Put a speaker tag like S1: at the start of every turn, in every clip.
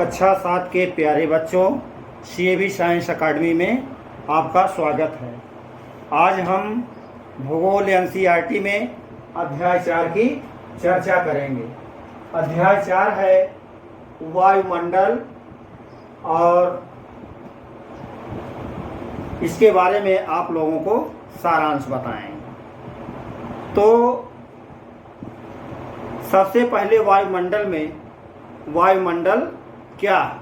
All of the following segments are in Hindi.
S1: कक्षा 7 के प्यारे बच्चों, CAV साइंस अकादमी में आपका स्वागत है। आज हम भूगोल NCERT में अध्याय 4 की चर्चा करेंगे। अध्याय 4 है वायुमंडल और इसके बारे में आप लोगों को सारांश बताएं। तो सबसे पहले वायुमंडल क्या,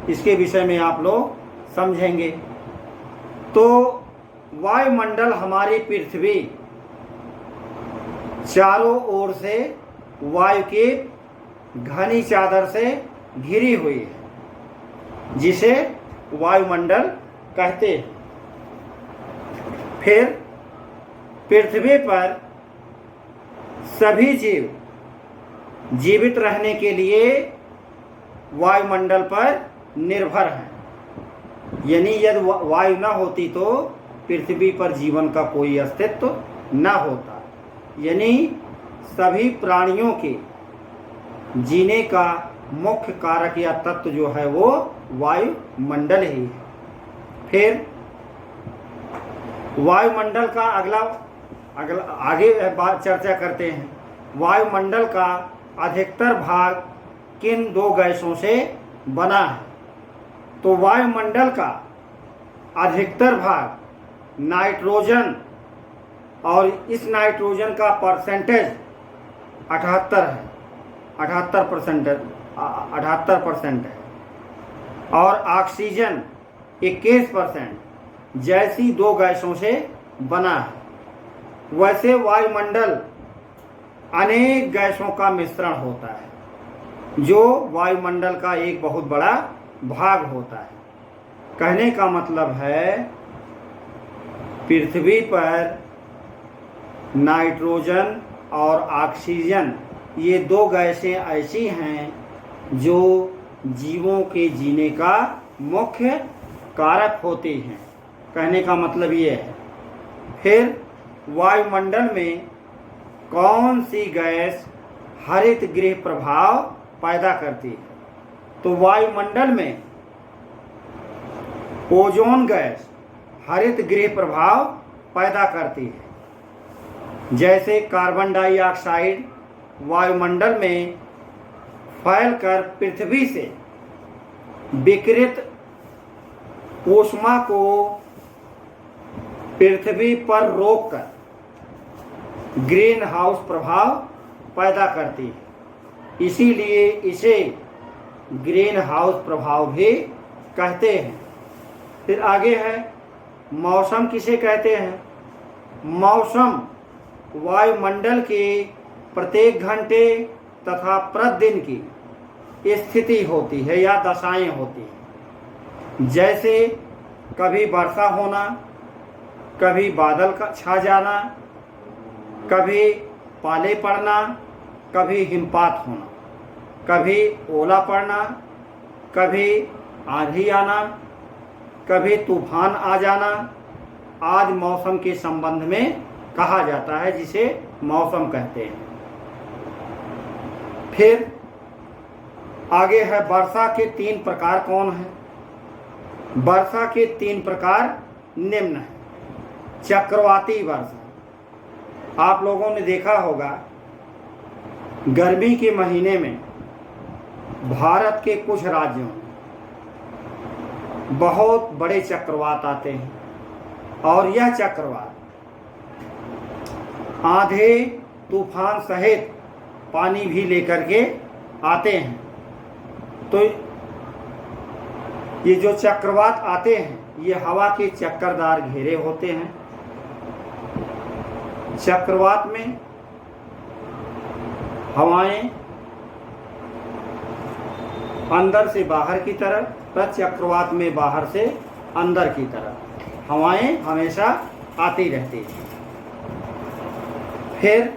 S1: इसके विषय में आप लोग समझेंगे। तो वायुमंडल हमारी पृथ्वी चारों ओर से वायु की घनी चादर से घिरी हुई है, जिसे वायुमंडल कहते हैं। फिर पृथ्वी पर सभी जीव जीवित रहने के लिए वायुमंडल पर निर्भर हैं। यानी यदि वायु न होती तो पृथ्वी पर जीवन का कोई अस्तित्व न होता। यानी सभी प्राणियों के जीने का मुख्य कारक या तत्व जो है वो वायुमंडल ही है। फिर वायुमंडल का आगे बात चर्चा करते हैं। वायुमंडल का अधिकतर भाग किन दो गैसों से बना है? तो वायुमंडल का अधिकतर भाग नाइट्रोजन, और इस नाइट्रोजन का परसेंटेज 78 है, 78% है, और ऑक्सीजन 21% जैसी दो गैसों से बना है। वैसे वायुमंडल अनेक गैसों का मिश्रण होता है, जो वायुमंडल का एक बहुत बड़ा भाग होता है। कहने का मतलब है पृथ्वी पर नाइट्रोजन और ऑक्सीजन ये दो गैसें ऐसी हैं जो जीवों के जीने का मुख्य कारक होती हैं। कहने का मतलब ये है। फिर वायुमंडल में कौन सी गैस हरित गृह प्रभाव पैदा करती है? तो वायुमंडल में ओजोन गैस हरित गृह प्रभाव पैदा करती है। जैसे कार्बन डाइऑक्साइड वायुमंडल में फैलकर पृथ्वी से विकिरित ऊष्मा को पृथ्वी पर रोककर ग्रीन हाउस प्रभाव पैदा करती है। इसीलिए इसे ग्रीन हाउस प्रभाव भी कहते हैं। फिर आगे है मौसम किसे कहते हैं? मौसम वायुमंडल के प्रत्येक घंटे तथा प्रतिदिन की स्थिति होती है या दशाएं होती हैं। जैसे कभी वर्षा होना, कभी बादल का छा जाना, कभी पाले पड़ना, कभी हिमपात होना, कभी ओला पड़ना, कभी आंधी आना, कभी तूफान आ जाना आदि मौसम के संबंध में कहा जाता है, जिसे मौसम कहते हैं। फिर आगे है वर्षा के 3 प्रकार कौन है? वर्षा के 3 प्रकार निम्न है। चक्रवाती वर्षा, आप लोगों ने देखा होगा गर्मी के महीने में भारत के कुछ राज्यों में बहुत बड़े चक्रवात आते हैं, और यह चक्रवात आंधी तूफान सहित पानी भी लेकर के आते हैं। तो ये जो चक्रवात आते हैं ये हवा के चक्करदार घेरे होते हैं। चक्रवात में हवाएं अंदर से बाहर की तरफ, चक्रवात में बाहर से अंदर की तरफ हवाएं हमेशा आती रहती हैं। फिर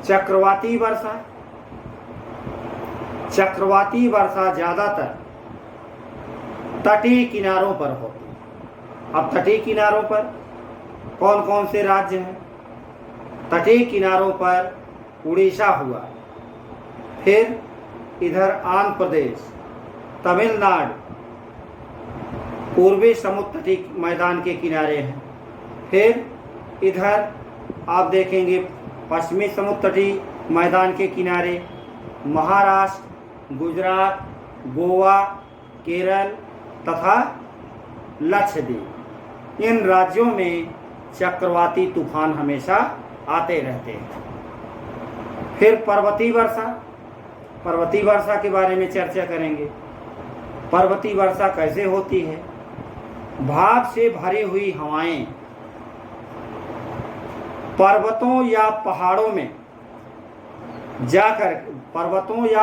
S1: चक्रवाती वर्षा ज्यादातर तटीय किनारों पर होती है। अब तटीय किनारों पर कौन कौन से राज्य हैं? तटीय किनारों पर उड़ीसा हुआ, फिर इधर आंध्र प्रदेश, तमिलनाडु पूर्वी समुद्र तटीय मैदान के किनारे हैं। फिर इधर आप देखेंगे पश्चिमी समुद्र तटीय मैदान के किनारे महाराष्ट्र, गुजरात, गोवा, केरल तथा लक्षद्वीप। इन राज्यों में चक्रवाती तूफान हमेशा आते रहते हैं। फिर पर्वतीय वर्षा के बारे में चर्चा करेंगे। पर्वतीय वर्षा कैसे होती है? भाप से भरी हुई हवाएं पर्वतों या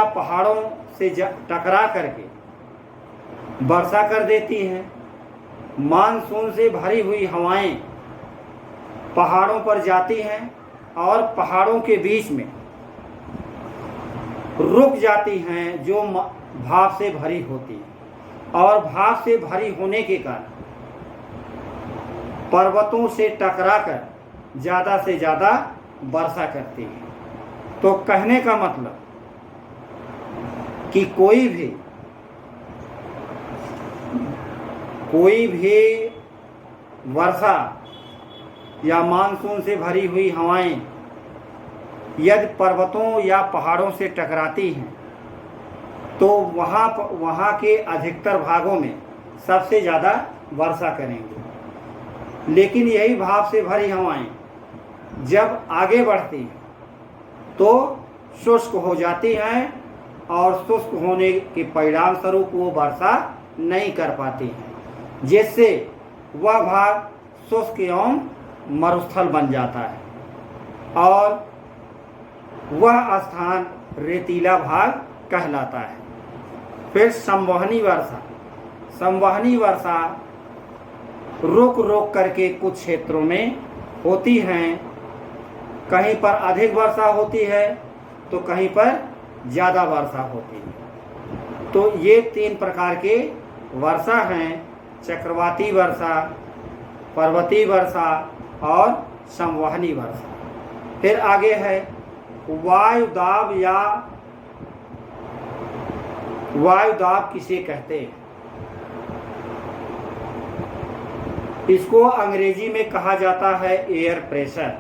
S1: पहाड़ों से टकरा करके वर्षा कर देती हैं। मानसून से भरी हुई हवाएं पहाड़ों पर जाती हैं और पहाड़ों के बीच में रुक जाती हैं, जो भाप से भरी होती है। और भाप से भरी होने के कारण पर्वतों से टकराकर ज़्यादा से ज़्यादा वर्षा करती है। तो कहने का मतलब कि कोई भी वर्षा या मानसून से भरी हुई हवाएं यदि पर्वतों या पहाड़ों से टकराती हैं तो वहाँ के अधिकतर भागों में सबसे ज़्यादा वर्षा करेंगे। लेकिन यही भाप से भरी हवाएं जब आगे बढ़ती हैं तो शुष्क हो जाती हैं और शुष्क होने के परिणाम स्वरूप वो वर्षा नहीं कर पाती हैं, जिससे वह भाग शुष्क एवं मरुस्थल बन जाता है और वह स्थान रेतीला भाग कहलाता है। फिर संवहनी वर्षा रुक रुक करके कुछ क्षेत्रों में होती हैं। कहीं पर अधिक वर्षा होती है तो कहीं पर ज़्यादा वर्षा होती है। तो ये 3 प्रकार के वर्षा हैं: चक्रवाती वर्षा, पर्वतीय वर्षा और संवहनी वर्षा। फिर आगे है वायुदाब या वायुदाब किसे कहते हैं? इसको अंग्रेजी में कहा जाता है एयर प्रेशर।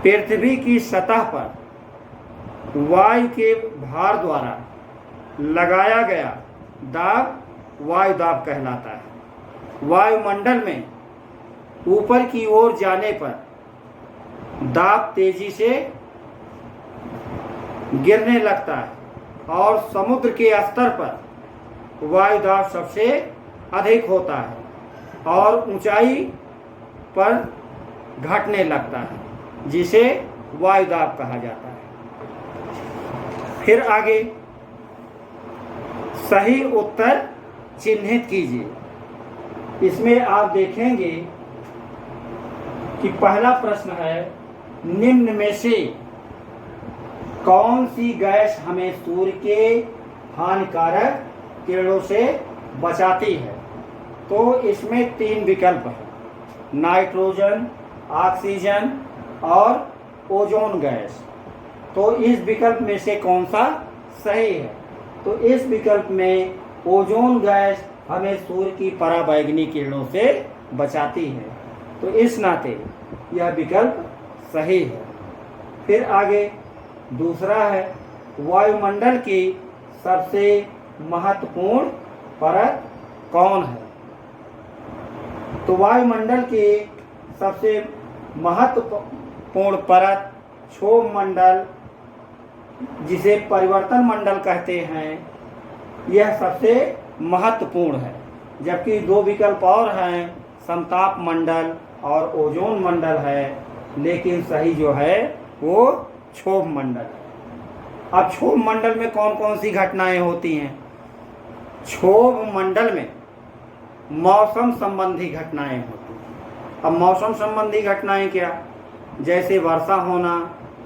S1: पृथ्वी की सतह पर वायु के भार द्वारा लगाया गया दाब वायुदाब कहलाता है। वायुमंडल में ऊपर की ओर जाने पर दाब तेजी से गिरने लगता है और समुद्र के स्तर पर वायुदाब सबसे अधिक होता है और ऊंचाई पर घटने लगता है, जिसे वायुदाब कहा जाता है। फिर आगे सही उत्तर चिन्हित कीजिए। इसमें आप देखेंगे कि पहला प्रश्न है, निम्न में से कौन सी गैस हमें सूर्य के हानिकारक किरणों से बचाती है? तो इसमें 3 विकल्प हैं, नाइट्रोजन, ऑक्सीजन और ओजोन गैस। तो इस विकल्प में से कौन सा सही है? तो इस विकल्प में ओजोन गैस हमें सूर्य की पराबैंगनी किरणों से बचाती है। तो इस नाते यह विकल्प सही है। फिर आगे दूसरा है, वायुमंडल की सबसे महत्वपूर्ण परत कौन है? तो वायुमंडल की सबसे महत्वपूर्ण परत क्षोभ मंडल, जिसे परिवर्तन मंडल कहते हैं, यह सबसे महत्वपूर्ण है। जबकि 2 विकल्प और हैं, समताप मंडल और ओजोन मंडल है, लेकिन सही जो है वो क्षोभ मंडल है। अब क्षोभ मंडल में कौन कौन सी घटनाएं होती हैं? क्षोभ मंडल में मौसम संबंधी घटनाएं होती हैं। अब मौसम संबंधी घटनाएं क्या? जैसे वर्षा होना,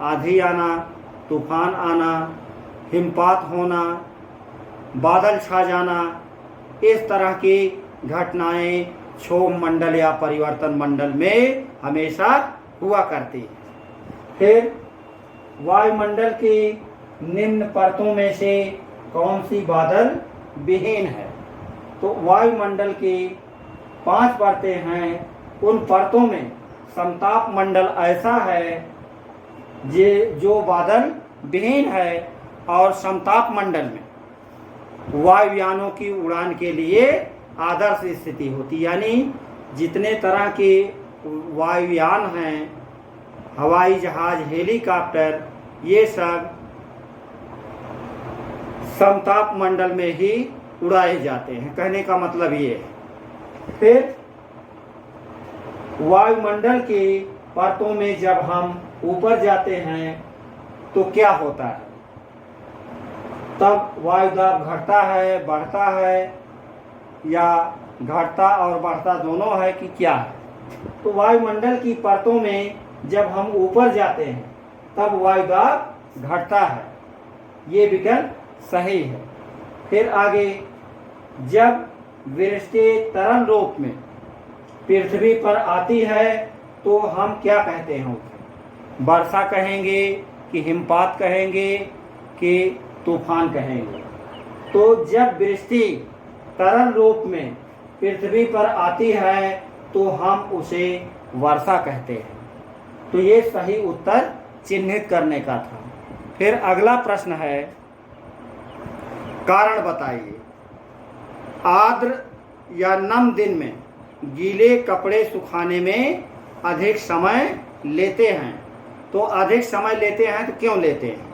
S1: आंधी आना, तूफान आना, हिमपात होना, बादल छा जाना, इस तरह की घटनाएं क्षोभ मंडल या परिवर्तन मंडल में हमेशा हुआ करती है। फिर वायुमंडल की निम्न परतों में से कौन सी बादल विहीन है? तो वायुमंडल की 5 परतें हैं। उन परतों में समताप मंडल ऐसा है जो बादल विहीन है, और समताप मंडल में वायुयानों की उड़ान के लिए आदर्श स्थिति होती, यानी जितने तरह के वायुयान हैं, हवाई जहाज, हेलीकॉप्टर, ये सब समताप मंडल में ही उड़ाए जाते हैं। कहने का मतलब ये है। फिर वायुमंडल के परतों में जब हम ऊपर जाते हैं तो क्या होता है? तब वायुदाब घटता है, बढ़ता है, या घटता और बढ़ता दोनों है कि क्या है? तो वायुमंडल की परतों में जब हम ऊपर जाते हैं तब वायुदाब घटता है, ये विकल्प सही है। फिर आगे, जब वृष्टि तरल रूप में पृथ्वी पर आती है तो हम क्या कहते हैं उसे? वर्षा कहेंगे कि हिमपात कहेंगे कि तूफान कहेंगे? तो जब वृष्टि तरल रूप में पृथ्वी पर आती है तो हम उसे वर्षा कहते हैं। तो ये सही उत्तर चिन्हित करने का था। फिर अगला प्रश्न है, कारण बताइए। आर्द्र या नम दिन में गीले कपड़े सुखाने में अधिक समय लेते हैं। तो अधिक समय लेते हैं तो क्यों लेते हैं?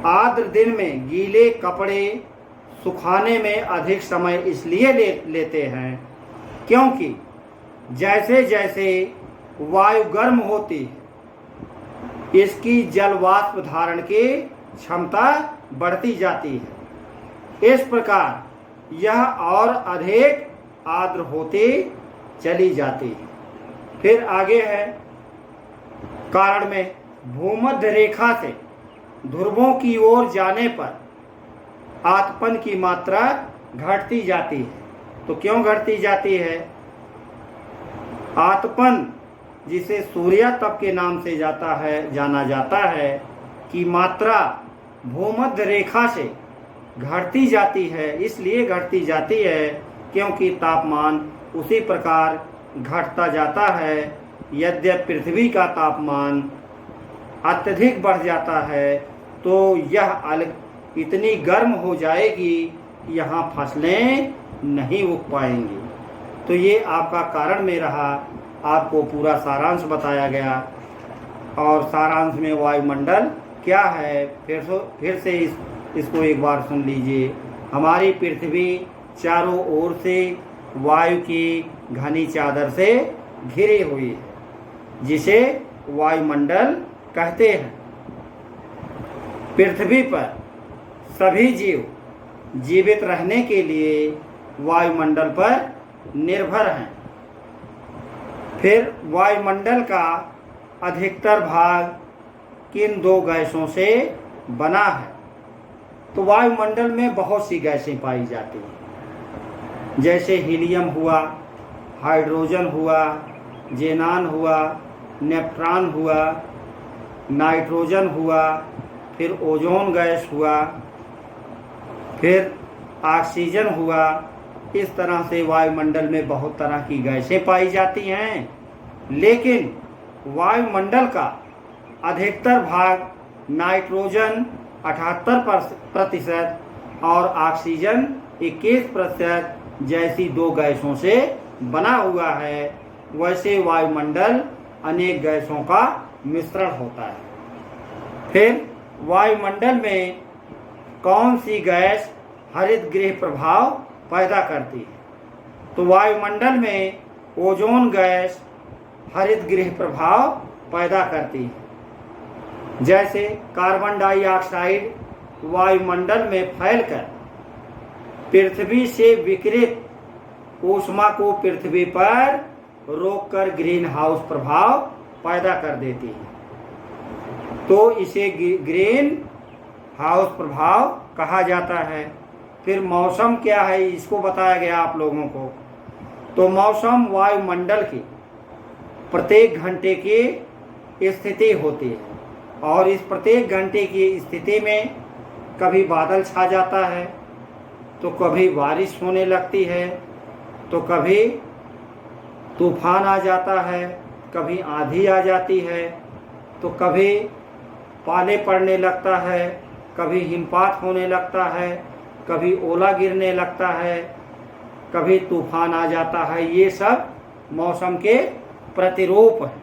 S1: आर्द्र दिन में गीले कपड़े सुखाने में अधिक समय इसलिए लेते हैं क्योंकि जैसे जैसे वायु गर्म होती है, इसकी जल वाष्प धारण की क्षमता बढ़ती जाती है। इस प्रकार यह और अधिक आर्द्र होती चली जाती है। फिर आगे है, कारण में भूमध्य रेखा से ध्रुवों की ओर जाने पर आतपन की मात्रा घटती जाती है। तो क्यों घटती जाती है? आतपन, जिसे सूर्यातप के नाम से जाना जाता है, की मात्रा भूमध्य रेखा से घटती जाती है। इसलिए घटती जाती है क्योंकि तापमान उसी प्रकार घटता जाता है। यद्यपि पृथ्वी का तापमान अत्यधिक बढ़ जाता है तो यह अलग इतनी गर्म हो जाएगी कि यहाँ फसलें नहीं उग पाएंगी। तो ये आपका कारण में रहा। आपको पूरा सारांश बताया गया, और सारांश में वायुमंडल क्या है फिर से इसको एक बार सुन लीजिए। हमारी पृथ्वी चारों ओर से वायु की घनी चादर से घिरी हुई है, जिसे वायुमंडल कहते हैं। पृथ्वी पर सभी जीव जीवित रहने के लिए वायुमंडल पर निर्भर हैं। फिर वायुमंडल का अधिकतर भाग किन 2 गैसों से बना है? तो वायुमंडल में बहुत सी गैसें पाई जाती हैं, जैसे हीलियम हुआ, हाइड्रोजन हुआ, जेनान हुआ, नेप्ट्रॉन हुआ, नाइट्रोजन हुआ, फिर ओजोन गैस हुआ, फिर ऑक्सीजन हुआ। इस तरह से वायुमंडल में बहुत तरह की गैसें पाई जाती हैं, लेकिन वायुमंडल का अधिकतर भाग नाइट्रोजन 78% और ऑक्सीजन 21% जैसी 2 गैसों से बना हुआ है। वैसे वायुमंडल अनेक गैसों का मिश्रण होता है। फिर वायुमंडल में कौन सी गैस हरित गृह प्रभाव पैदा करती है? तो वायुमंडल में ओजोन गैस हरित गृह प्रभाव पैदा करती है। जैसे कार्बन डाइऑक्साइड वायुमंडल में फैलकर पृथ्वी से विकिरित ऊष्मा को पृथ्वी पर रोककर ग्रीन हाउस प्रभाव पैदा कर देती है। तो इसे ग्रीन हाउस प्रभाव कहा जाता है। फिर मौसम क्या है, इसको बताया गया आप लोगों को। तो मौसम वायुमंडल की प्रत्येक घंटे की स्थिति होती है। और इस प्रत्येक घंटे की स्थिति में कभी बादल छा जाता है, तो कभी बारिश होने लगती है, तो कभी तूफान आ जाता है, कभी आंधी आ जाती है, तो कभी पाले पड़ने लगता है, कभी हिमपात होने लगता है, कभी ओला गिरने लगता है, कभी तूफान आ जाता है। ये सब मौसम के प्रतिरूप हैं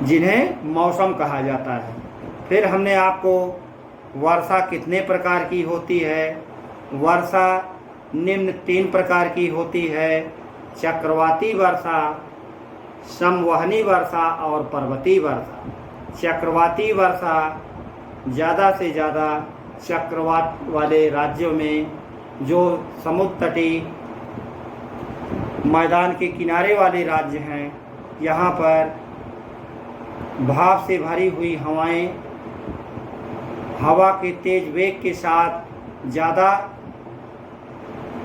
S1: जिन्हें मौसम कहा जाता है। फिर हमने आपको वर्षा कितने प्रकार की होती है, वर्षा निम्न 3 प्रकार की होती है: चक्रवाती वर्षा, संवहनी वर्षा और पर्वतीय वर्षा। चक्रवाती वर्षा ज़्यादा से ज़्यादा चक्रवात वाले राज्यों में, जो समुद्र तटीय मैदान के किनारे वाले राज्य हैं, यहाँ पर भाप से भरी हुई हवाएं हवा के तेज वेग के साथ ज़्यादा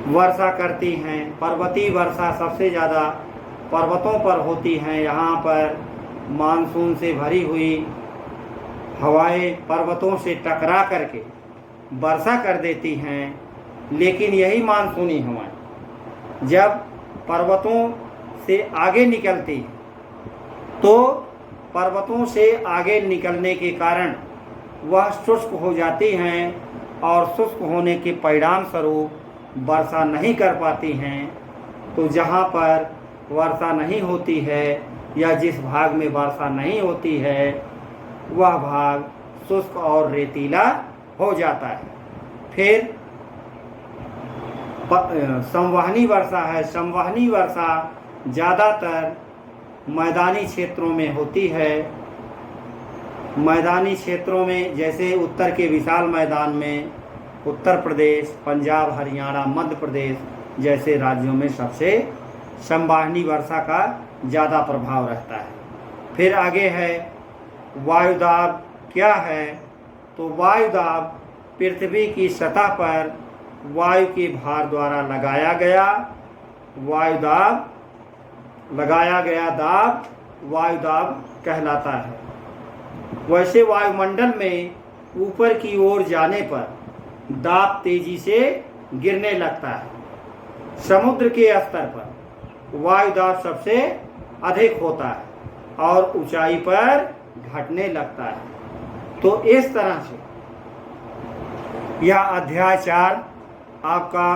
S1: वर्षा करती हैं। पर्वतीय वर्षा सबसे ज़्यादा पर्वतों पर होती हैं। यहाँ पर मानसून से भरी हुई हवाएं पर्वतों से टकरा करके वर्षा कर देती हैं। लेकिन यही मानसूनी हवाएं जब पर्वतों से आगे निकलती हैं, तो पर्वतों से आगे निकलने के कारण वह शुष्क हो जाती हैं, और शुष्क होने के परिणाम स्वरूप वर्षा नहीं कर पाती हैं। तो जहाँ पर वर्षा नहीं होती है या जिस भाग में वर्षा नहीं होती है, वह भाग शुष्क और रेतीला हो जाता है। फिर संवहनी वर्षा है। संवहनी वर्षा ज़्यादातर मैदानी क्षेत्रों में होती है। मैदानी क्षेत्रों में, जैसे उत्तर के विशाल मैदान में उत्तर प्रदेश, पंजाब, हरियाणा, मध्य प्रदेश जैसे राज्यों में सबसे संवहनी वर्षा का ज़्यादा प्रभाव रहता है। फिर आगे है वायुदाब। क्या है? तो वायुदाब पृथ्वी की सतह पर वायु के भार द्वारा लगाया गया दाब वायुदाब कहलाता है। वैसे वायुमंडल में ऊपर की ओर जाने पर दाब तेजी से गिरने लगता है। समुद्र के स्तर पर वायुदाब सबसे अधिक होता है और ऊंचाई पर घटने लगता है। तो इस तरह से यह अध्याय 4 आपका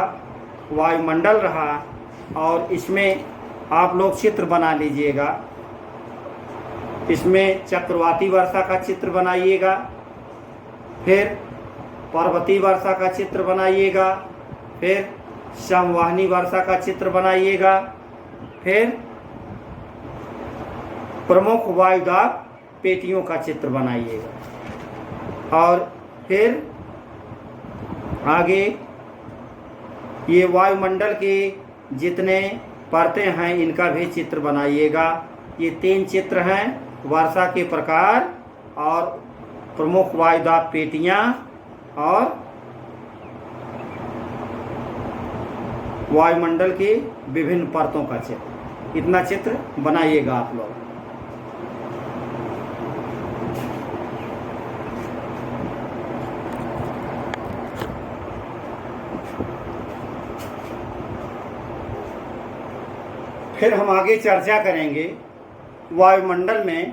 S1: वायुमंडल रहा, और इसमें आप लोग चित्र बना लीजिएगा। इसमें चक्रवाती वर्षा का चित्र बनाइएगा, फिर पर्वतीय वर्षा का चित्र बनाइएगा, फिर संवहनी वर्षा का चित्र बनाइएगा, फिर प्रमुख वायुदाब पेटियों का चित्र बनाइएगा, और फिर आगे ये वायुमंडल के जितने परतें हैं इनका भी चित्र बनाइएगा। ये 3 चित्र हैं: वर्षा के प्रकार और प्रमुख वायुदाब पेटियां और वायुमंडल की विभिन्न परतों का चित्र। इतना चित्र बनाइएगा आप लोग। फिर हम आगे चर्चा करेंगे वायुमंडल में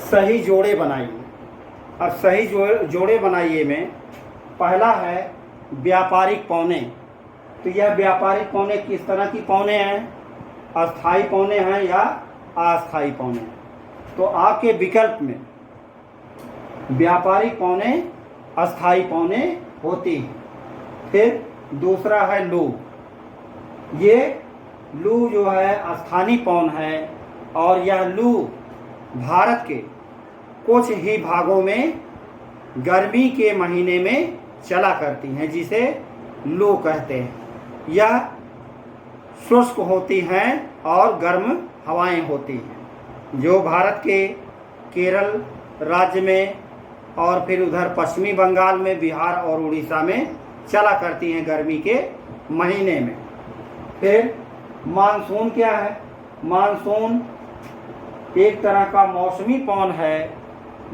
S1: सही जोड़े बनाइए। अब सही जोड़े बनाइए में पहला है व्यापारिक पौने। तो यह व्यापारिक पौने किस तरह की पौने हैं? अस्थाई पौने हैं या अस्थाई पौने? तो आपके विकल्प में व्यापारिक पौने, अस्थाई पौने होती हैं। फिर दूसरा है लू। ये लू जो है स्थानीय पौन है, और यह लू भारत के कुछ ही भागों में गर्मी के महीने में चला करती हैं, जिसे लू कहते हैं। यह शुष्क होती हैं और गर्म हवाएं होती हैं, जो भारत के केरल राज्य में और फिर उधर पश्चिमी बंगाल में, बिहार और उड़ीसा में चला करती हैं गर्मी के महीने में। फिर मानसून क्या है? मानसून एक तरह का मौसमी पवन है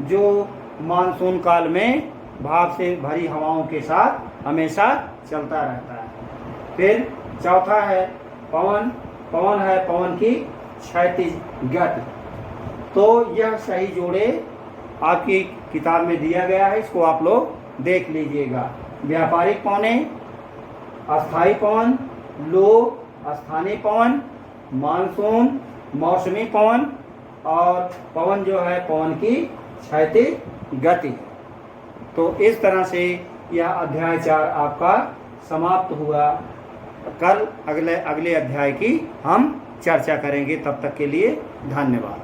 S1: जो मानसून काल में भाप से भरी हवाओं के साथ हमेशा चलता रहता है। फिर चौथा है पवन। पवन है पवन की क्षैतिज गति। तो यह सही जोड़े आपकी किताब में दिया गया है, इसको आप लोग देख लीजिएगा। व्यापारिक पवने, अस्थायी पवन, लो स्थानीय पवन, मानसून, मौसमी पवन और पवन जो है पवन की क्षैतिज गति। तो इस तरह से यह अध्याय 4 आपका समाप्त हुआ। कल अगले अध्याय की हम चर्चा करेंगे। तब तक के लिए धन्यवाद।